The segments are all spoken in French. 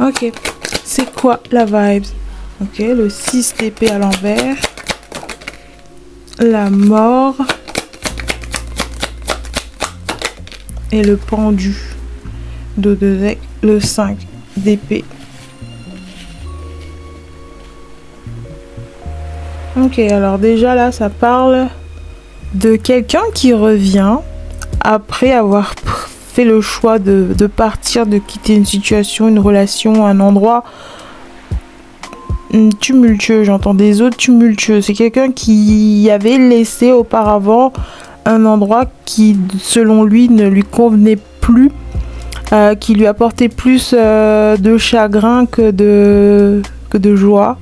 Ok, c'est quoi la vibe? Ok, le 6 d'épée à l'envers. La mort. Et le pendu. Dos de deck, le 5 d'épée. Ok, alors déjà là, ça parle de quelqu'un qui revient après avoir fait le choix de partir, de quitter une situation, une relation, un endroit tumultueux. J'entends des eaux tumultueux. C'est quelqu'un qui avait laissé auparavant un endroit qui, selon lui, ne lui convenait plus, qui lui apportait plus de chagrin que de joie.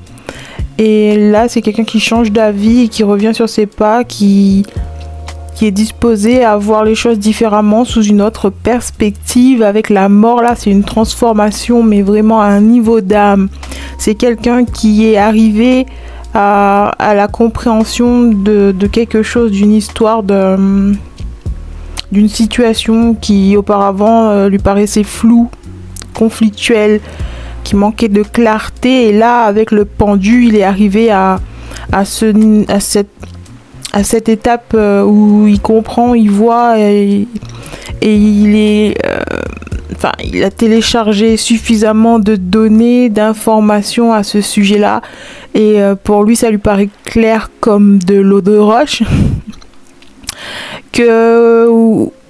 Et là, c'est quelqu'un qui change d'avis et qui revient sur ses pas, qui est disposé à voir les choses différemment, sous une autre perspective. Avec la mort, là, c'est une transformation, mais vraiment à un niveau d'âme. C'est quelqu'un qui est arrivé à la compréhension de quelque chose, d'une histoire, d'une situation qui auparavant lui paraissait floue, conflictuelle, qui manquait de clarté. Et là, avec le pendu, il est arrivé à cette étape où il comprend, il voit et il est il a téléchargé suffisamment de données, d'informations à ce sujet-là, et pour lui ça lui paraît clair comme de l'eau de roche. Que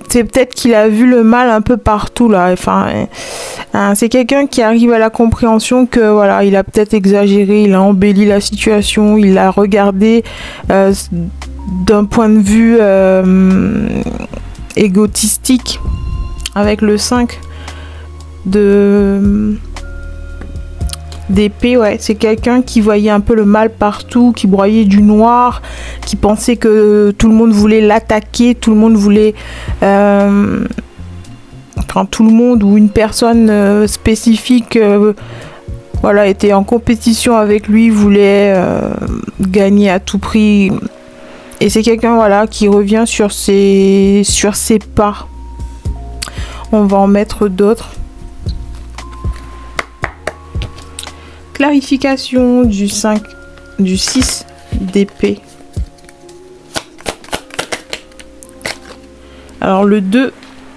c'est peut-être qu'il a vu le mal un peu partout là. C'est quelqu'un qui arrive à la compréhension que voilà, il a peut-être exagéré, il a embelli la situation, il a regardé d'un point de vue égotistique. Avec le 5 d'épée, ouais, c'est quelqu'un qui voyait un peu le mal partout, qui broyait du noir, qui pensait que tout le monde voulait l'attaquer, tout le monde voulait tout le monde ou une personne spécifique voilà, était en compétition avec lui, voulait gagner à tout prix. Et c'est quelqu'un voilà, qui revient sur ses pas. On va en mettre d'autres. Clarification du 6 d'épée. Alors le 2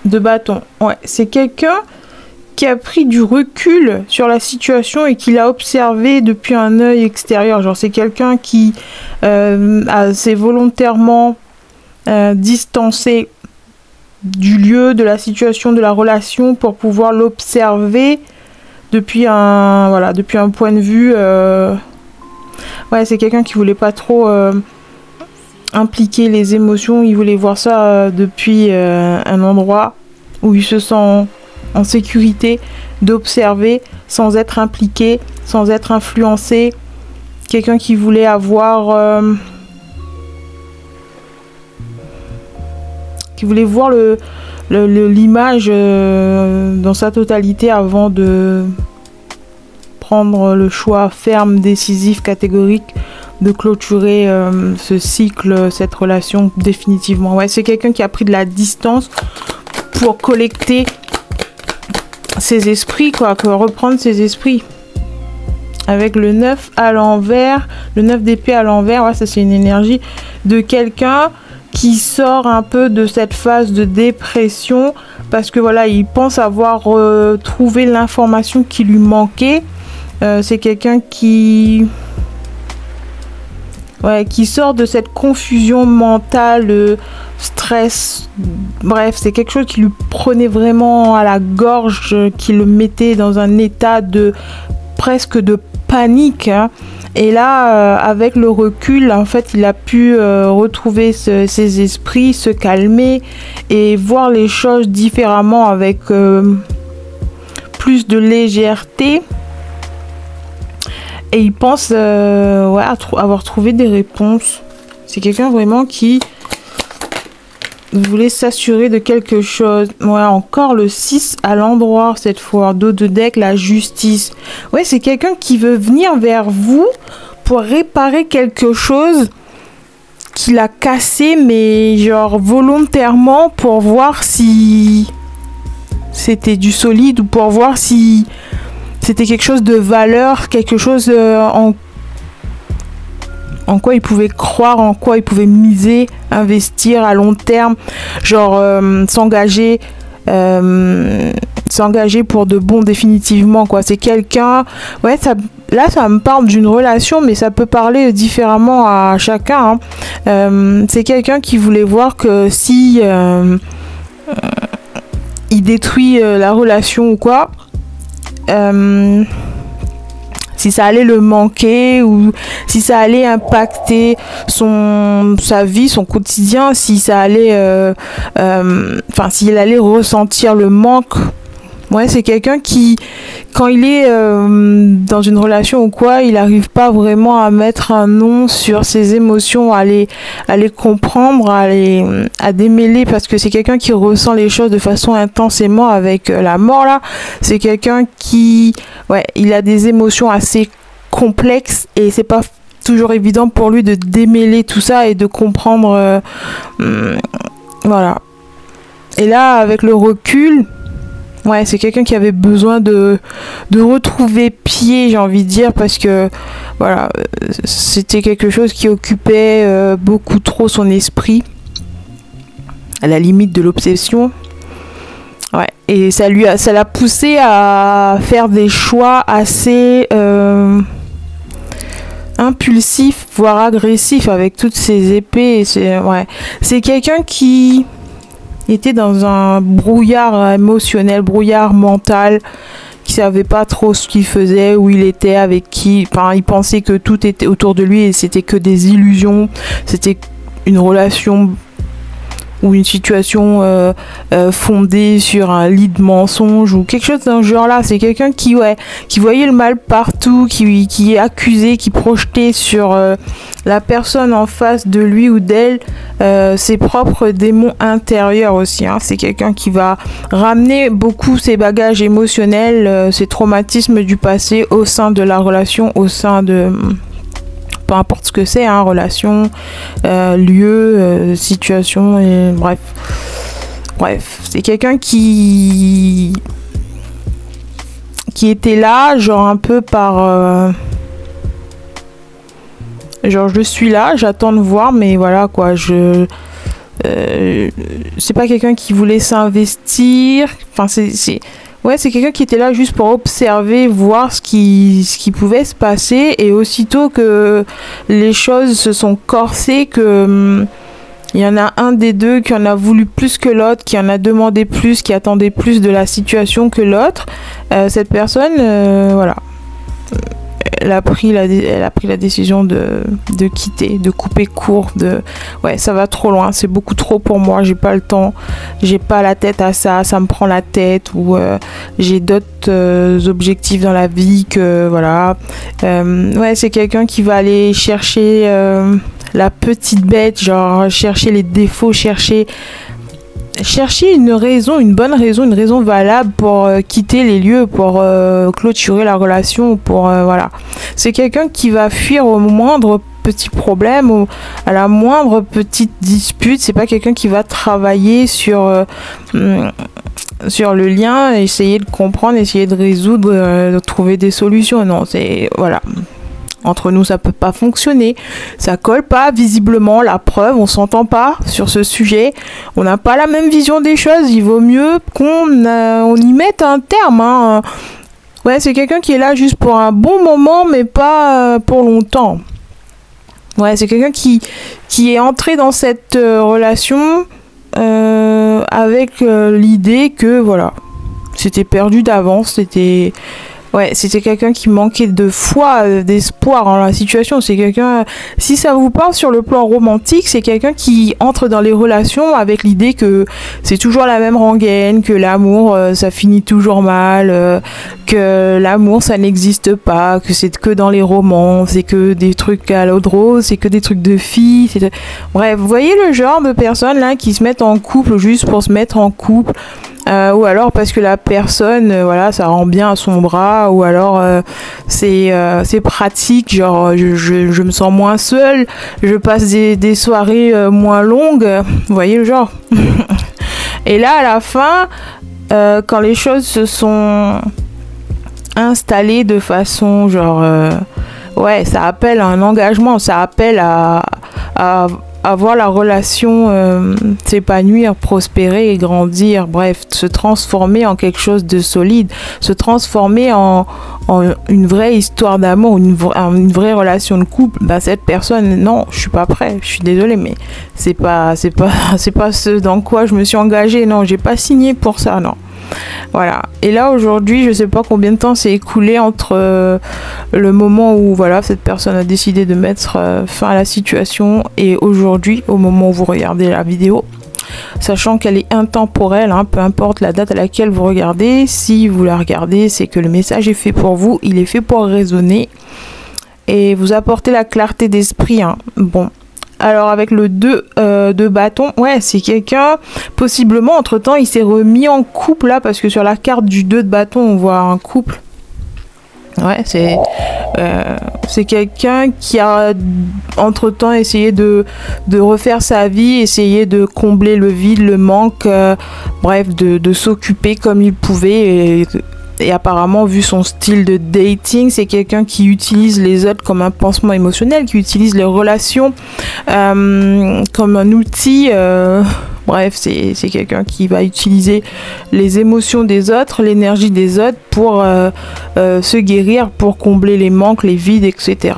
de bâton. Ouais, c'est quelqu'un qui a pris du recul sur la situation et qui l'a observé depuis un œil extérieur. Genre c'est quelqu'un qui s'est volontairement distancé du lieu, de la situation, de la relation pour pouvoir l'observer depuis un point de vue. Ouais, c'est quelqu'un qui voulait pas trop impliquer les émotions. Il voulait voir ça depuis un endroit où il se sent en sécurité, d'observer sans être impliqué, sans être influencé. Quelqu'un qui voulait avoir qui voulait voir l'image dans sa totalité avant de prendre le choix ferme, décisif, catégorique de clôturer ce cycle, cette relation définitivement. Ouais, c'est quelqu'un qui a pris de la distance pour collecter ses esprits, quoi, reprendre ses esprits. Avec le 9 à l'envers, le 9 d'épée à l'envers, ouais, ça c'est une énergie de quelqu'un qui sort un peu de cette phase de dépression parce que voilà, il pense avoir trouvé l'information qui lui manquait. C'est quelqu'un qui sort de cette confusion mentale, stress. Bref, c'est quelque chose qui lui prenait vraiment à la gorge, qui le mettait dans un état de presque de panique, hein. Et là, avec le recul, en fait, il a pu retrouver ses esprits, se calmer et voir les choses différemment avec plus de légèreté. Et il pense avoir trouvé des réponses. C'est quelqu'un vraiment qui voulait s'assurer de quelque chose. Ouais, encore le 6 à l'endroit cette fois. Dos de deck, la justice. Ouais, c'est quelqu'un qui veut venir vers vous pour réparer quelque chose qu'il a cassé, mais genre volontairement pour voir si c'était du solide ou pour voir si c'était quelque chose de valeur, quelque chose en quoi il pouvait croire, en quoi il pouvait miser, investir à long terme, genre s'engager pour de bon définitivement, quoi. C'est quelqu'un, ouais, ça, là ça me parle d'une relation, mais ça peut parler différemment à chacun, hein. C'est quelqu'un qui voulait voir que si il détruit la relation ou quoi, si ça allait le manquer ou si ça allait impacter sa vie, son quotidien, si ça allait, s'il allait ressentir le manque. Ouais, c'est quelqu'un qui, quand il est dans une relation ou quoi, il n'arrive pas vraiment à mettre un nom sur ses émotions, à les comprendre, à démêler, parce que c'est quelqu'un qui ressent les choses de façon intensément avec la mort là. C'est quelqu'un qui, ouais, il a des émotions assez complexes et c'est pas toujours évident pour lui de démêler tout ça et de comprendre, voilà. Et là, avec le recul, ouais, c'est quelqu'un qui avait besoin de retrouver pied, j'ai envie de dire, parce que voilà, c'était quelque chose qui occupait beaucoup trop son esprit, à la limite de l'obsession. Ouais, et ça l'a poussé à faire des choix assez impulsifs, voire agressifs, avec toutes ses épées. C'est quelqu'un qui était dans un brouillard émotionnel, brouillard mental, qui savait pas trop ce qu'il faisait, où il était, avec qui. Enfin, il pensait que tout était autour de lui et c'était que des illusions. C'était une relation ou une situation fondée sur un lit de mensonges ou quelque chose d'un genre là. C'est quelqu'un qui voyait le mal partout, qui est accusé, qui projetait sur la personne en face de lui ou d'elle ses propres démons intérieurs aussi, hein. C'est quelqu'un qui va ramener beaucoup ses bagages émotionnels, ses traumatismes du passé au sein de la relation, au sein de... peu importe ce que c'est, hein, relation, lieu, situation, et bref, c'est quelqu'un qui était là, genre un peu par genre je suis là, j'attends de voir, mais voilà quoi, c'est pas quelqu'un qui voulait s'investir, enfin c'est quelqu'un qui était là juste pour observer, voir ce qui pouvait se passer, et aussitôt que les choses se sont corsées, que il y en a un des deux qui en a voulu plus que l'autre, qui en a demandé plus, qui attendait plus de la situation que l'autre, cette personne, voilà, elle a pris la décision de quitter, de couper court, ouais, ça va trop loin, c'est beaucoup trop pour moi, j'ai pas le temps, j'ai pas la tête à ça, ça me prend la tête, ou j'ai d'autres objectifs dans la vie que voilà. Ouais, c'est quelqu'un qui va aller chercher la petite bête, genre chercher les défauts, chercher une raison, une bonne raison, une raison valable pour quitter les lieux, pour clôturer la relation, pour voilà. C'est quelqu'un qui va fuir au moindre petit problème, à la moindre petite dispute. C'est pas quelqu'un qui va travailler sur le lien, essayer de comprendre, essayer de résoudre, de trouver des solutions. Non, c'est voilà. Entre nous, ça peut pas fonctionner. Ça colle pas, visiblement. La preuve, on s'entend pas sur ce sujet. On n'a pas la même vision des choses. Il vaut mieux qu'on y mette un terme, hein. Ouais, c'est quelqu'un qui est là juste pour un bon moment, mais pas pour longtemps. Ouais, c'est quelqu'un qui est entré dans cette relation avec l'idée que, voilà, c'était perdu d'avance, c'était... Ouais, c'était quelqu'un qui manquait de foi, d'espoir en la situation. C'est quelqu'un, si ça vous parle sur le plan romantique, c'est quelqu'un qui entre dans les relations avec l'idée que c'est toujours la même rengaine, que l'amour, ça finit toujours mal, que l'amour, ça n'existe pas, que c'est que dans les romans, c'est que des trucs à l'eau de rose, c'est que des trucs de filles. Bref, vous voyez le genre de personnes là qui se mettent en couple juste pour se mettre en couple. Ou alors parce que la personne, voilà, ça rend bien à son bras, ou alors c'est pratique, genre je me sens moins seule, je passe des soirées moins longues, vous voyez le genre. Et là à la fin, quand les choses se sont installé de façon genre ouais, ça appelle à un engagement, ça appelle à voir la relation s'épanouir, prospérer et grandir, bref, se transformer en quelque chose de solide, se transformer en une vraie histoire d'amour, une vraie relation de couple. Bah, cette personne, non, je suis pas prêt, je suis désolée, mais c'est pas ce dans quoi je me suis engagée, non, j'ai pas signé pour ça, non. Voilà. Et là aujourd'hui, je sais pas combien de temps s'est écoulé entre le moment où voilà, cette personne a décidé de mettre fin à la situation et aujourd'hui, au moment où vous regardez la vidéo. Sachant qu'elle est intemporelle, hein, peu importe la date à laquelle vous regardez, si vous la regardez, c'est que le message est fait pour vous, il est fait pour résonner et vous apporter la clarté d'esprit. Hein. Bon. Alors avec le 2 de bâton, ouais, c'est quelqu'un, possiblement, entre-temps, il s'est remis en couple là, parce que sur la carte du 2 de bâton, on voit un couple. Ouais, c'est quelqu'un qui a, entre-temps, essayé de refaire sa vie, essayé de combler le vide, le manque, bref, de s'occuper comme il pouvait et apparemment, vu son style de dating, c'est quelqu'un qui utilise les autres comme un pansement émotionnel, qui utilise les relations comme un outil. Bref, c'est quelqu'un qui va utiliser les émotions des autres, l'énergie des autres pour se guérir, pour combler les manques, les vides, etc.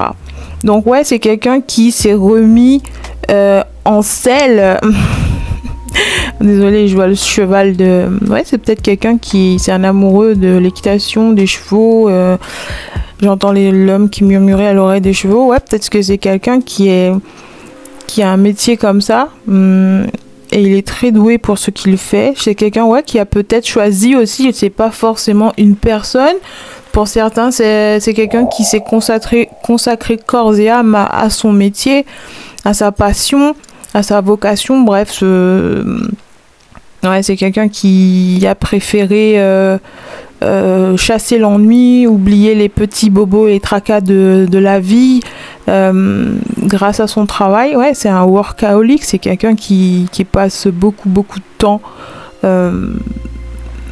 Donc ouais, c'est quelqu'un qui s'est remis en selle. Désolée, je vois le cheval de... Ouais, c'est peut-être quelqu'un qui... C'est un amoureux de l'équitation, des chevaux. J'entends l'homme qui murmurait à l'oreille des chevaux. Ouais, peut-être que c'est quelqu'un qui a un métier comme ça. Et il est très doué pour ce qu'il fait. C'est quelqu'un, ouais, qui a peut-être choisi aussi. C'est pas forcément une personne. Pour certains, c'est quelqu'un qui s'est consacré corps et âme à son métier, à sa passion, à sa vocation. Bref, ouais, c'est quelqu'un qui a préféré chasser l'ennui, oublier les petits bobos et tracas de la vie grâce à son travail. Ouais, c'est un workaholic, c'est quelqu'un qui passe beaucoup de temps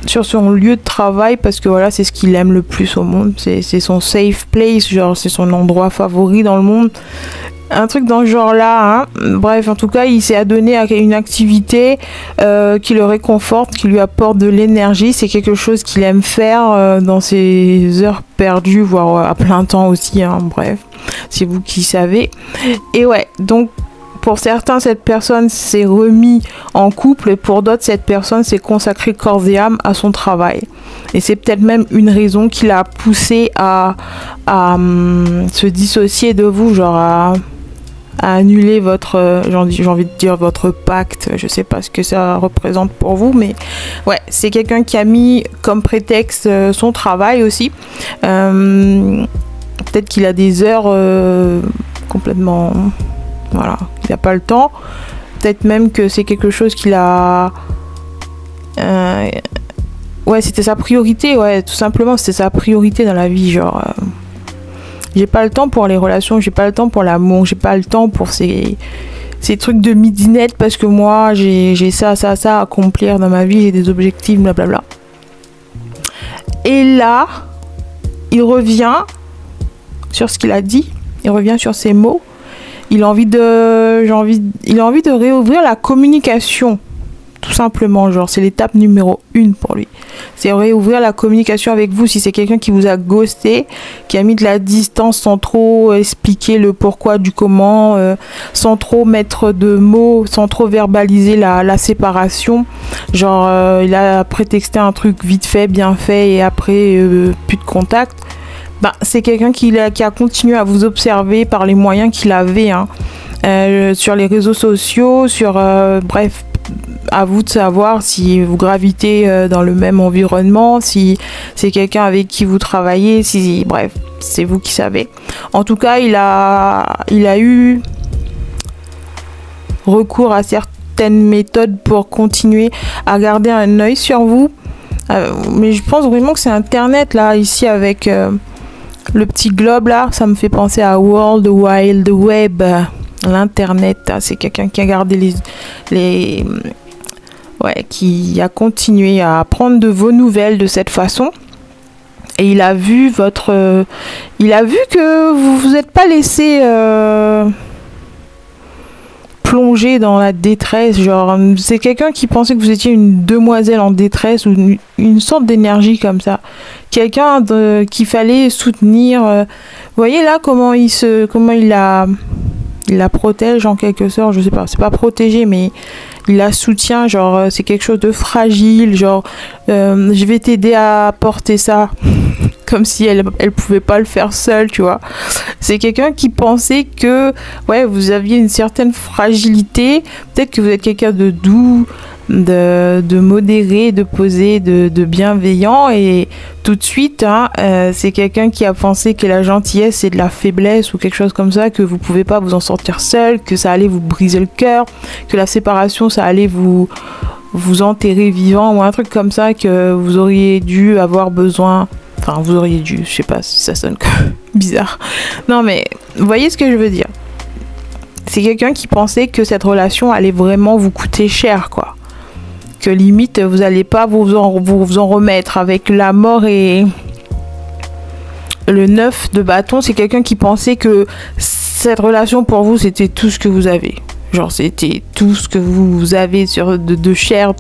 sur son lieu de travail parce que voilà, c'est ce qu'il aime le plus au monde. C'est son safe place, genre c'est son endroit favori dans le monde. Un truc dans ce genre-là, hein. Bref, en tout cas, il s'est adonné à une activité qui le réconforte, qui lui apporte de l'énergie. C'est quelque chose qu'il aime faire dans ses heures perdues, voire à plein temps aussi, hein. Bref, c'est vous qui savez. Et ouais, donc pour certains, cette personne s'est remis en couple et pour d'autres, cette personne s'est consacrée corps et âme à son travail. Et c'est peut-être même une raison qui l'a poussé à se dissocier de vous, genre à annuler votre, j'ai envie de dire votre pacte, je sais pas ce que ça représente pour vous, mais ouais, c'est quelqu'un qui a mis comme prétexte son travail aussi. Peut-être qu'il a des heures complètement, voilà, il n'a pas le temps. Peut-être même que c'est quelque chose qu'il a... ouais, c'était sa priorité, ouais, tout simplement, c'était sa priorité dans la vie, genre... j'ai pas le temps pour les relations, j'ai pas le temps pour l'amour, j'ai pas le temps pour ces trucs de midinette parce que moi j'ai ça à accomplir dans ma vie, j'ai des objectifs, blablabla. Et là, il revient sur ce qu'il a dit, il revient sur ses mots. Il a envie de réouvrir la communication. Tout simplement, genre c'est l'étape numéro 1 pour lui. C'est réouvrir la communication avec vous. Si c'est quelqu'un qui vous a ghosté, qui a mis de la distance sans trop expliquer le pourquoi du comment, sans trop mettre de mots, sans trop verbaliser la séparation. Genre il a prétexté un truc vite fait, bien fait et après plus de contact. Bah, c'est quelqu'un qui a continué à vous observer par les moyens qu'il avait, hein, sur les réseaux sociaux, bref, à vous de savoir si vous gravitez dans le même environnement, si c'est quelqu'un avec qui vous travaillez, bref, c'est vous qui savez. En tout cas, il a eu recours à certaines méthodes pour continuer à garder un œil sur vous. Mais je pense vraiment que c'est Internet, là, ici, avec le petit globe, là. Ça me fait penser à World Wide Web, l'Internet. C'est quelqu'un qui a gardé ouais, qui a continué à prendre de vos nouvelles de cette façon. Et il a vu il a vu que vous vous êtes pas laissé plonger dans la détresse. Genre, c'est quelqu'un qui pensait que vous étiez une demoiselle en détresse ou une sorte d'énergie comme ça. Quelqu'un qu'il fallait soutenir. Vous voyez là comment il la protège en quelque sorte. Je sais pas, c'est pas protégé, mais il la soutient. Genre, c'est quelque chose de fragile. Genre, je vais t'aider à porter ça. Comme si elle pouvait pas le faire seule, tu vois. C'est quelqu'un qui pensait que, ouais, vous aviez une certaine fragilité. Peut-être que vous êtes quelqu'un de doux, de modéré, de posé, de bienveillant. Et tout de suite, hein, c'est quelqu'un qui a pensé que la gentillesse, c'est de la faiblesse ou quelque chose comme ça, que vous pouvez pas vous en sortir seul, que ça allait vous briser le cœur, que la séparation, ça allait vous enterrer vivant ou un truc comme ça, que vous auriez dû avoir besoin... Enfin, vous auriez dû, je sais pas si ça sonne bizarre. Non, mais vous voyez ce que je veux dire. C'est quelqu'un qui pensait que cette relation allait vraiment vous coûter cher, quoi. Que limite, vous allez pas vous en remettre avec la mort et le 9 de bâton. C'est quelqu'un qui pensait que cette relation pour vous, c'était tout ce que vous avez. Genre, c'était tout ce que vous avez de cher,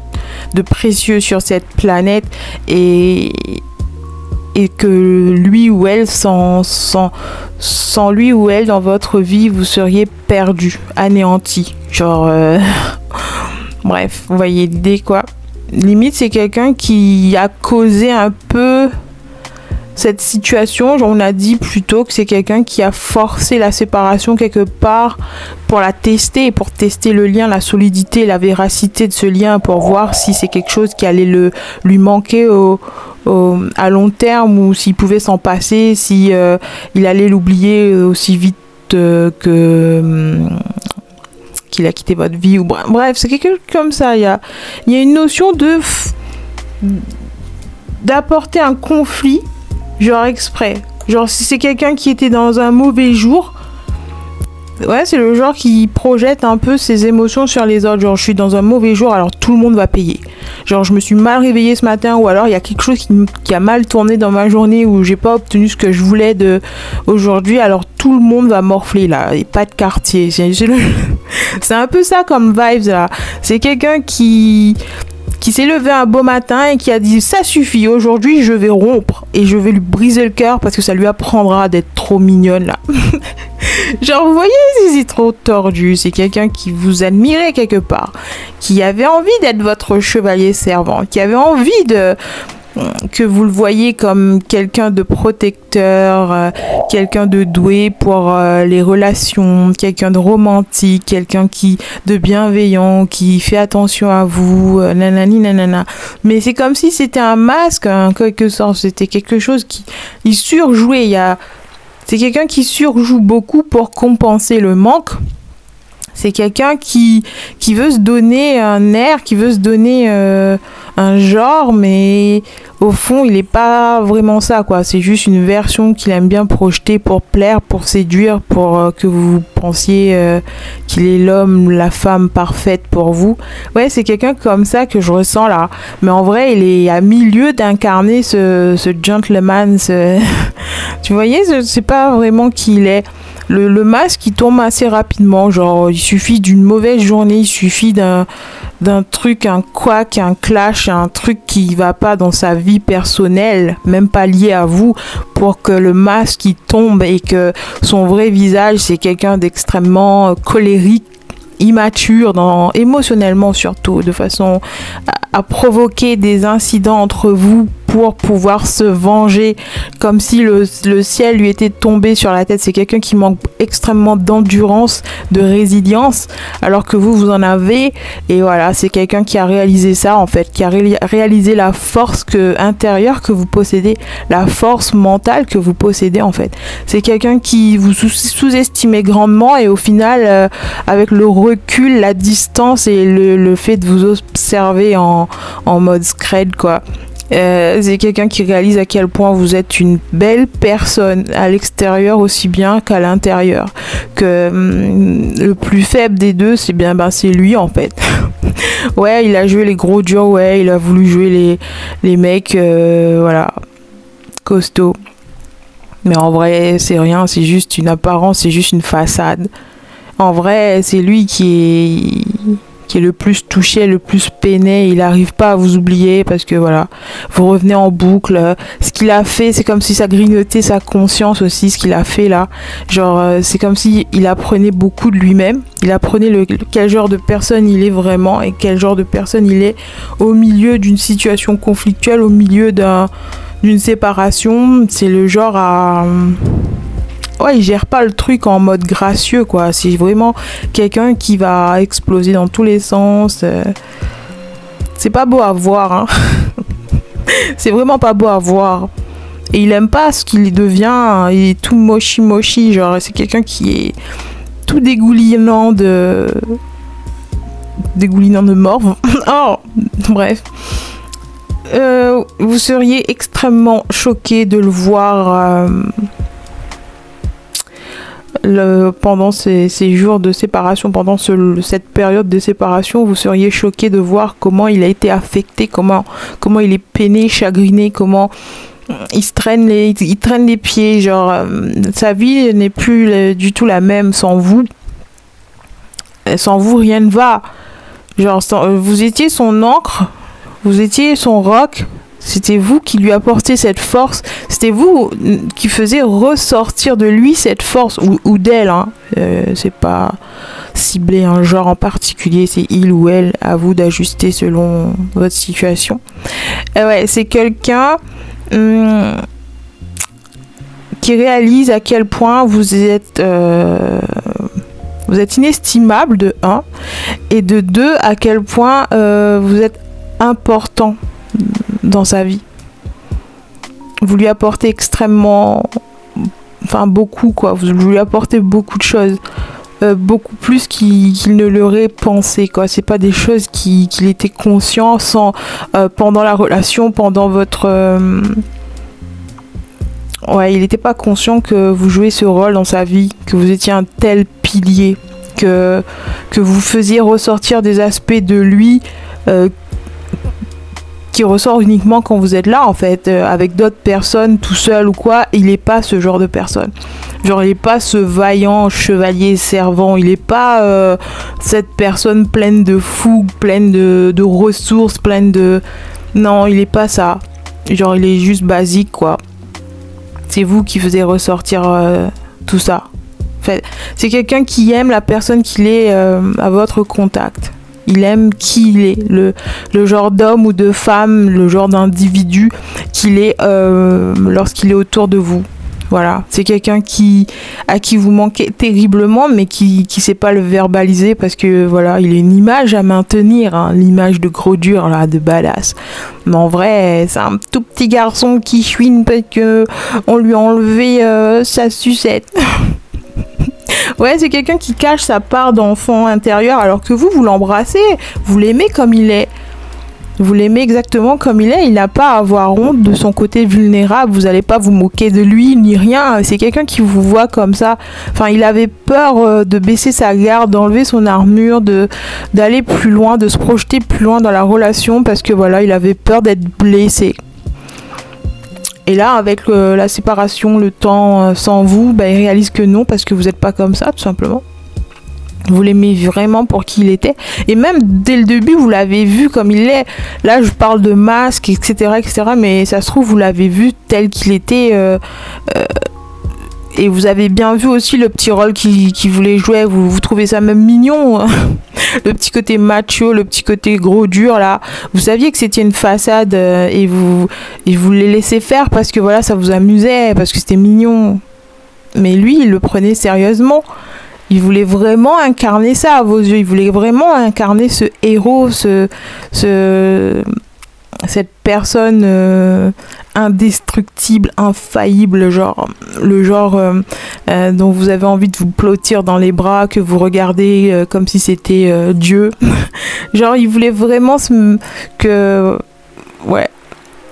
de précieux sur cette planète. Et que lui ou elle, sans lui ou elle dans votre vie, vous seriez perdu, anéanti. Genre, bref, vous voyez l'idée, quoi. Limite, c'est quelqu'un qui a causé un peu cette situation. Genre, on a dit plutôt que c'est quelqu'un qui a forcé la séparation quelque part pour la tester, et pour tester le lien, la solidité, la véracité de ce lien, pour voir si c'est quelque chose qui allait lui manquer à long terme, ou s'il pouvait s'en passer, si il allait l'oublier aussi vite qu'il a quitté votre vie, ou bref, c'est quelque chose comme ça. Il y a une notion d'apporter un conflit, genre exprès. Genre, si c'est quelqu'un qui était dans un mauvais jour, ouais, c'est le genre qui projette un peu ses émotions sur les autres. Genre, je suis dans un mauvais jour, alors tout le monde va payer. Genre, je me suis mal réveillée ce matin, ou alors il y a quelque chose qui a mal tourné dans ma journée, où j'ai pas obtenu ce que je voulais aujourd'hui, alors tout le monde va morfler là, et pas de quartier. C'est un peu ça comme vibes là. C'est quelqu'un qui s'est levé un beau matin et qui a dit ça suffit, aujourd'hui je vais rompre et je vais lui briser le cœur parce que ça lui apprendra d'être trop mignonne là. Genre, vous voyez, c'est trop tordu. C'est quelqu'un qui vous admirait quelque part, qui avait envie d'être votre chevalier servant, qui avait envie que vous le voyiez comme quelqu'un de protecteur, quelqu'un de doué pour les relations, quelqu'un de romantique, quelqu'un de bienveillant, qui fait attention à vous, nanani nanana. Mais c'est comme si c'était un masque, en quelque sorte. C'était quelque chose il surjouait. C'est quelqu'un qui surjoue beaucoup pour compenser le manque. C'est quelqu'un qui veut se donner un air, qui veut se donner un genre, mais au fond, il n'est pas vraiment ça, quoi. C'est juste une version qu'il aime bien projeter pour plaire, pour séduire, pour que vous pensiez qu'il est l'homme, la femme parfaite pour vous. Ouais, c'est quelqu'un comme ça que je ressens là. Mais en vrai, il est à milieu d'incarner ce gentleman. Tu voyez, c'est pas vraiment qui il est. Le masque, il tombe assez rapidement. Genre, il suffit d'une mauvaise journée, il suffit d'un truc, un couac, un clash, un truc qui va pas dans sa vie personnelle, même pas lié à vous, pour que le masque il tombe et que son vrai visage, c'est quelqu'un d'extrêmement colérique, immature, émotionnellement surtout, de façon à provoquer des incidents entre vous pour pouvoir se venger, comme si le ciel lui était tombé sur la tête. C'est quelqu'un qui manque extrêmement d'endurance, de résilience, alors que vous en avez. Et voilà, c'est quelqu'un qui a réalisé ça, en fait, qui a réalisé la force intérieure que vous possédez, la force mentale que vous possédez, en fait. C'est quelqu'un qui vous sous-estimez grandement, et au final, avec le recul, la distance et le fait de vous observer en mode scred, quoi. C'est quelqu'un qui réalise à quel point vous êtes une belle personne à l'extérieur aussi bien qu'à l'intérieur, que le plus faible des deux, c'est lui, en fait. Ouais, il a joué les gros durs, ouais, il a voulu jouer les mecs, voilà, costaud. Mais en vrai, c'est rien, c'est juste une apparence, c'est juste une façade. En vrai, c'est lui qui est le plus touché, le plus peiné. Il n'arrive pas à vous oublier parce que voilà, vous revenez en boucle. Ce qu'il a fait, c'est comme si ça grignotait sa conscience aussi, ce qu'il a fait là. Genre, c'est comme si il apprenait beaucoup de lui-même. Il apprenait quel genre de personne il est vraiment et quel genre de personne il est au milieu d'une situation conflictuelle, au milieu d'une séparation. C'est le genre à... Ouais, il gère pas le truc en mode gracieux, quoi. C'est vraiment quelqu'un qui va exploser dans tous les sens. C'est pas beau à voir, hein. C'est vraiment pas beau à voir. Et il aime pas ce qu'il devient. Il est tout mochi. Genre, c'est quelqu'un qui est tout dégoulinant de morve. Oh, bref. Vous seriez extrêmement choqué de le voir... pendant ces jours de séparation, pendant cette période de séparation, vous seriez choqué de voir comment il a été affecté, comment il est peiné, chagriné, comment il traîne les pieds, genre sa vie n'est plus du tout la même sans vous. Sans vous, rien ne va. Genre, vous étiez son encre, vous étiez son roc. C'était vous qui lui apportiez cette force. C'était vous qui faisiez ressortir de lui cette force. Ou d'elle. Hein. C'est pas ciblé un genre en particulier. C'est il ou elle. À vous d'ajuster selon votre situation. Ouais, c'est quelqu'un qui réalise à quel point vous êtes inestimable de 1. Et de 2, à quel point vous êtes important dans sa vie. Vous lui apportez extrêmement... Enfin, beaucoup, quoi. Vous lui apportez beaucoup de choses. Beaucoup plus qu'il ne l'aurait pensé, quoi. C'est pas des choses qu'il était conscient pendant la relation, pendant votre... Ouais, il n'était pas conscient que vous jouez ce rôle dans sa vie, que vous étiez un tel pilier, que vous faisiez ressortir des aspects de lui qui ressort uniquement quand vous êtes là, en fait, avec d'autres personnes, tout seul ou quoi. Il n'est pas ce genre de personne. Genre, il n'est pas ce vaillant chevalier servant. Il n'est pas cette personne pleine de fougue, pleine de ressources, pleine de... Non, il n'est pas ça. Genre, il est juste basique, quoi. C'est vous qui faisiez ressortir tout ça. En fait, c'est quelqu'un qui aime la personne qu'il est à votre contact. Il aime qui il est, le genre d'homme ou de femme, le genre d'individu qu'il est lorsqu'il est autour de vous. Voilà, c'est quelqu'un à qui vous manquez terriblement, mais qui sait pas le verbaliser parce que voilà, il a une image à maintenir, hein, l'image de gros dur là, de badass. Mais en vrai, c'est un tout petit garçon qui chouine parce que on lui a enlevé sa sucette. Ouais, c'est quelqu'un qui cache sa part d'enfant intérieur alors que vous l'embrassez, vous l'aimez comme il est. Vous l'aimez exactement comme il est, il n'a pas à avoir honte de son côté vulnérable, vous n'allez pas vous moquer de lui ni rien, c'est quelqu'un qui vous voit comme ça. Enfin, il avait peur de baisser sa garde, d'enlever son armure, d'aller plus loin, de se projeter plus loin dans la relation parce que voilà, il avait peur d'être blessé. Et là, avec la séparation, le temps sans vous, bah, il réalise que non, parce que vous n'êtes pas comme ça, tout simplement. Vous l'aimez vraiment pour qui il était. Et même dès le début, vous l'avez vu comme il est. Là, je parle de masque, etc. Mais ça se trouve, vous l'avez vu tel qu'il était. Et vous avez bien vu aussi le petit rôle qu'il voulait jouer. Vous trouvez ça même mignon. Le petit côté macho, le petit côté gros dur là. Vous saviez que c'était une façade et vous les laissez faire parce que voilà, ça vous amusait, parce que c'était mignon. Mais lui, il le prenait sérieusement. Il voulait vraiment incarner ça à vos yeux. Il voulait vraiment incarner ce héros, cette personne indestructible, infaillible, le genre dont vous avez envie de vous blottir dans les bras, que vous regardez comme si c'était Dieu. Genre, il voulait vraiment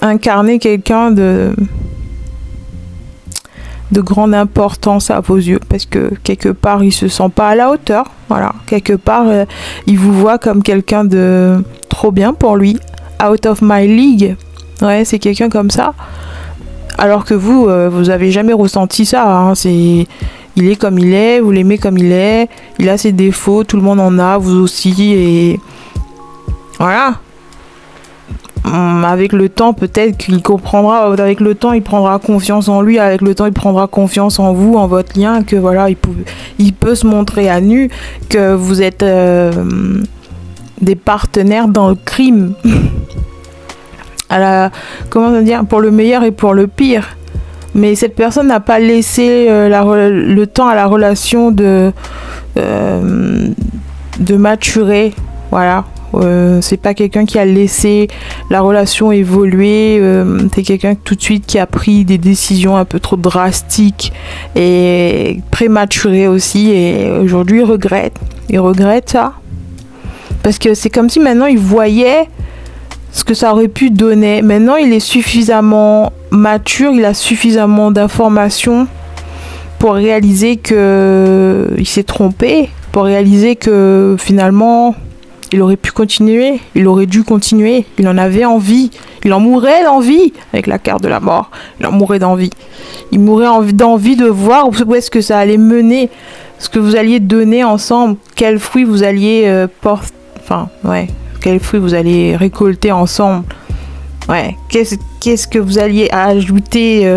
incarner quelqu'un de grande importance à vos yeux, parce que quelque part il se sent pas à la hauteur, voilà, quelque part il vous voit comme quelqu'un de trop bien pour lui, out of my league. Ouais, c'est quelqu'un comme ça, Alors que vous, vous avez jamais ressenti ça, hein. Il est comme il est, vous l'aimez comme il est, il a ses défauts, tout le monde en a, vous aussi, et voilà. Avec le temps, peut-être qu'il comprendra, avec le temps, il prendra confiance en lui, avec le temps, il prendra confiance en vous, en votre lien, que voilà, il peut se montrer à nu, que vous êtes des partenaires dans le crime. Comment dire, pour le meilleur et pour le pire. Mais cette personne n'a pas laissé le temps à la relation de maturer, voilà. C'est pas quelqu'un qui a laissé la relation évoluer, c'est quelqu'un tout de suite qui a pris des décisions un peu trop drastiques et prématurées aussi, et aujourd'hui il regrette ça, parce que c'est comme si maintenant il voyait ce que ça aurait pu donner. Maintenant il est suffisamment mature, il a suffisamment d'informations pour réaliser que il s'est trompé, pour réaliser que finalement il aurait pu continuer, il aurait dû continuer, il en avait envie, il en mourait d'envie avec la carte de la mort, il en mourait d'envie. Il mourait d'envie de voir où est-ce que ça allait mener, ce que vous alliez donner ensemble, quels fruits vous alliez quels fruits vous allez récolter ensemble. Ouais, qu'est-ce que vous alliez ajouter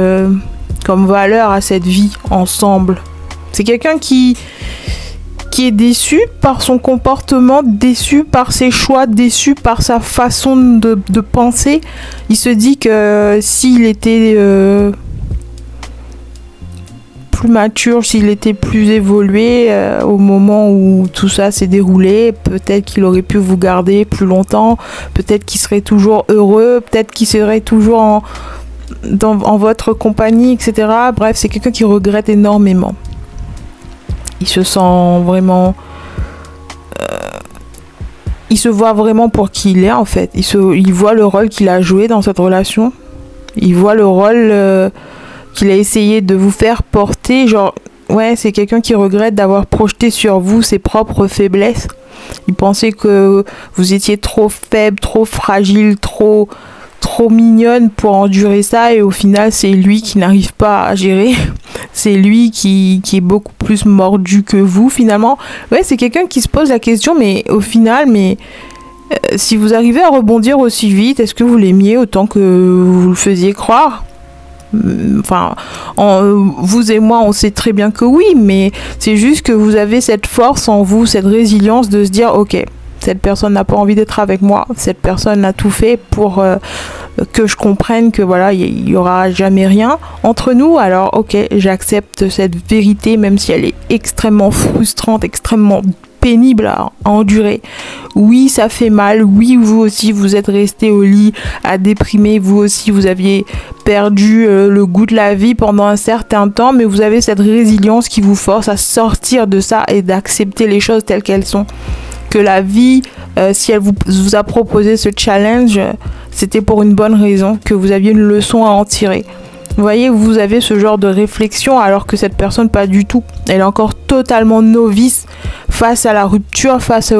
comme valeur à cette vie ensemble. C'est quelqu'un qui est déçu par son comportement, déçu par ses choix, déçu par sa façon de penser. Il se dit que s'il était plus mature, s'il était plus évolué au moment où tout ça s'est déroulé, peut-être qu'il aurait pu vous garder plus longtemps, peut-être qu'il serait toujours heureux, peut-être qu'il serait toujours en votre compagnie, etc. Bref, c'est quelqu'un qui regrette énormément. Il se sent vraiment... il se voit vraiment pour qui il est, en fait. Il voit le rôle qu'il a joué dans cette relation. Il voit le rôle qu'il a essayé de vous faire porter. Genre, ouais, c'est quelqu'un qui regrette d'avoir projeté sur vous ses propres faiblesses. Il pensait que vous étiez trop faible, trop fragile, trop mignonne pour endurer ça, et au final c'est lui qui n'arrive pas à gérer. C'est lui qui est beaucoup plus mordu que vous finalement. Ouais, c'est quelqu'un qui se pose la question, mais au final, si vous arrivez à rebondir aussi vite, est-ce que vous l'aimiez autant que vous le faisiez croire? Enfin, vous et moi, on sait très bien que oui, mais c'est juste que vous avez cette force en vous, cette résilience de se dire, ok, cette personne n'a pas envie d'être avec moi, cette personne a tout fait pour que je comprenne que voilà, il y aura jamais rien entre nous, alors ok, j'accepte cette vérité, même si elle est extrêmement frustrante, extrêmement pénible à endurer. Oui, ça fait mal, oui, vous aussi vous êtes resté au lit à déprimer, vous aussi vous aviez perdu le goût de la vie pendant un certain temps, mais vous avez cette résilience qui vous force à sortir de ça et d'accepter les choses telles qu'elles sont. Que la vie, si elle vous a proposé ce challenge, c'était pour une bonne raison, que vous aviez une leçon à en tirer. Vous voyez, vous avez ce genre de réflexion, alors que cette personne, pas du tout. Elle est encore totalement novice face à la rupture, face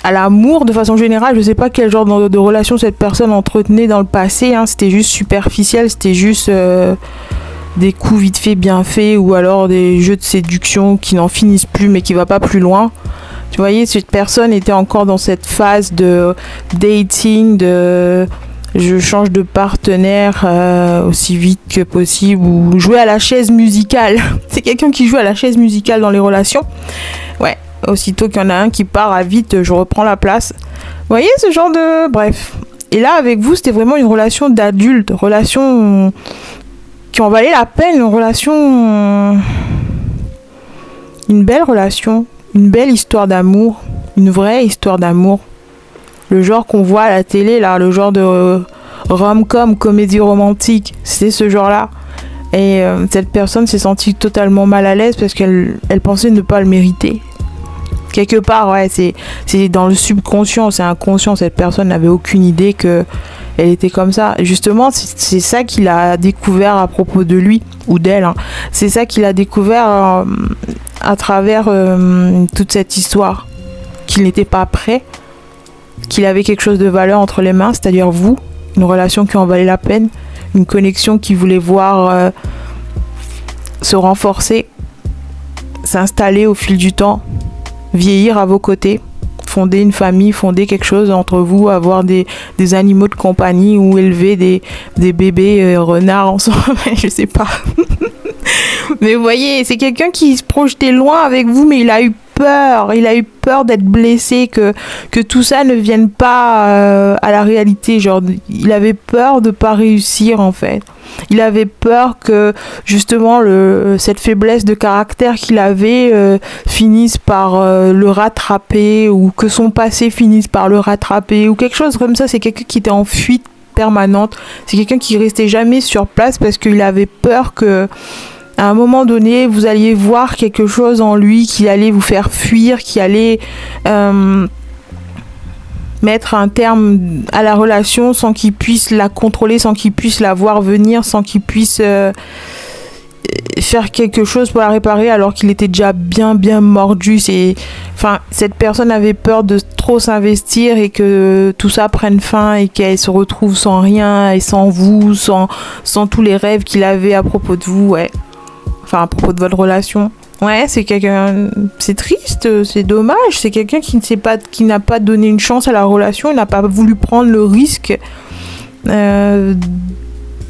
à l'amour de façon générale. Je sais pas quel genre de relation cette personne entretenait dans le passé, hein. C'était juste superficiel, c'était juste... des coups vite fait, bien faits, ou alors des jeux de séduction qui n'en finissent plus mais qui va pas plus loin. Tu voyez, cette personne était encore dans cette phase de dating, de je change de partenaire aussi vite que possible, ou jouer à la chaise musicale. C'est quelqu'un qui joue à la chaise musicale dans les relations. Ouais, aussitôt qu'il y en a un qui part à vite, je reprends la place. Vous voyez ce genre de... Bref. Et là, avec vous, c'était vraiment une relation d'adulte, relation... qui en valait la peine, une relation, une belle relation, une belle histoire d'amour, une vraie histoire d'amour. Le genre qu'on voit à la télé, là, le genre de rom-com, comédie romantique, c'est ce genre-là. Et cette personne s'est sentie totalement mal à l'aise parce qu'elle pensait ne pas le mériter. Quelque part, ouais, c'est dans le subconscient, c'est inconscient. Cette personne n'avait aucune idée que elle était comme ça. Et justement, c'est ça qu'il a découvert à propos de lui ou d'elle, hein. C'est ça qu'il a découvert à travers toute cette histoire. Qu'il n'était pas prêt, qu'il avait quelque chose de valeur entre les mains, c'est-à-dire vous, une relation qui en valait la peine, une connexion qu'il voulait voir se renforcer, s'installer au fil du temps, vieillir à vos côtés, fonder une famille, fonder quelque chose entre vous, avoir des animaux de compagnie ou élever des bébés renards ensemble, je sais pas. Mais vous voyez, c'est quelqu'un qui se projetait loin avec vous, mais il a eu peur d'être blessé, que tout ça ne vienne pas à la réalité. Genre, il avait peur de pas réussir en fait. Il avait peur que justement cette faiblesse de caractère qu'il avait finisse par le rattraper, ou que son passé finisse par le rattraper, ou quelque chose comme ça. C'est quelqu'un qui était en fuite permanente. C'est quelqu'un qui restait jamais sur place parce qu'il avait peur que à un moment donné, vous alliez voir quelque chose en lui qui allait vous faire fuir, qui allait mettre un terme à la relation sans qu'il puisse la contrôler, sans qu'il puisse la voir venir, sans qu'il puisse faire quelque chose pour la réparer alors qu'il était déjà bien mordu. Enfin, cette personne avait peur de trop s'investir et que tout ça prenne fin et qu'elle se retrouve sans rien et sans vous, sans tous les rêves qu'il avait à propos de vous, ouais. Enfin, à propos de votre relation. Ouais, c'est quelqu'un... C'est triste, c'est dommage. C'est quelqu'un qui n'a pas donné une chance à la relation. Il n'a pas voulu prendre le risque de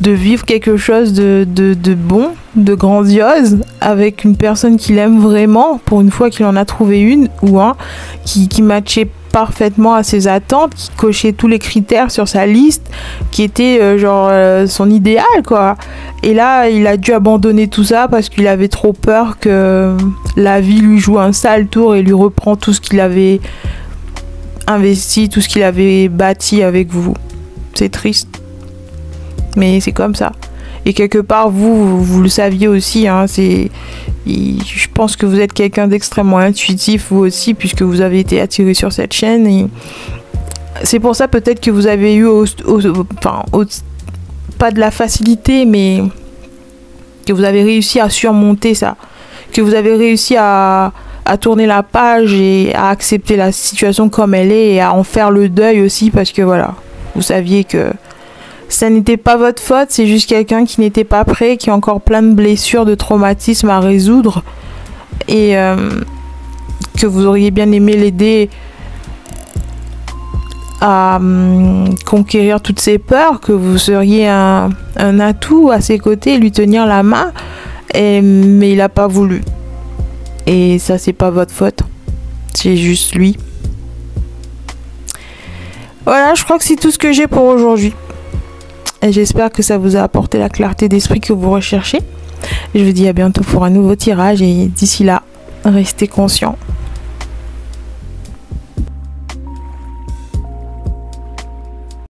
vivre quelque chose de bon, de grandiose, avec une personne qu'il aime vraiment, pour une fois qu'il en a trouvé une ou un, qui matchait parfaitement à ses attentes, qui cochait tous les critères sur sa liste, qui était son idéal, quoi. Et là, il a dû abandonner tout ça parce qu'il avait trop peur que la vie lui joue un sale tour et lui reprend tout ce qu'il avait investi, tout ce qu'il avait bâti avec vous. C'est triste. Mais c'est comme ça. Et quelque part, vous le saviez aussi, hein, je pense que vous êtes quelqu'un d'extrêmement intuitif, vous aussi, puisque vous avez été attiré sur cette chaîne. Et c'est pour ça peut-être que vous avez eu, pas de la facilité, mais que vous avez réussi à surmonter ça. Que vous avez réussi à tourner la page et à accepter la situation comme elle est et à en faire le deuil aussi, parce que voilà, vous saviez que ça n'était pas votre faute, c'est juste quelqu'un qui n'était pas prêt, qui a encore plein de blessures, de traumatismes à résoudre, et que vous auriez bien aimé l'aider à conquérir toutes ses peurs, que vous seriez un atout à ses côtés, lui tenir la main, mais il n'a pas voulu. Et ça, c'est pas votre faute, c'est juste lui. Voilà, je crois que c'est tout ce que j'ai pour aujourd'hui. Et j'espère que ça vous a apporté la clarté d'esprit que vous recherchez. Je vous dis à bientôt pour un nouveau tirage et d'ici là, restez conscients.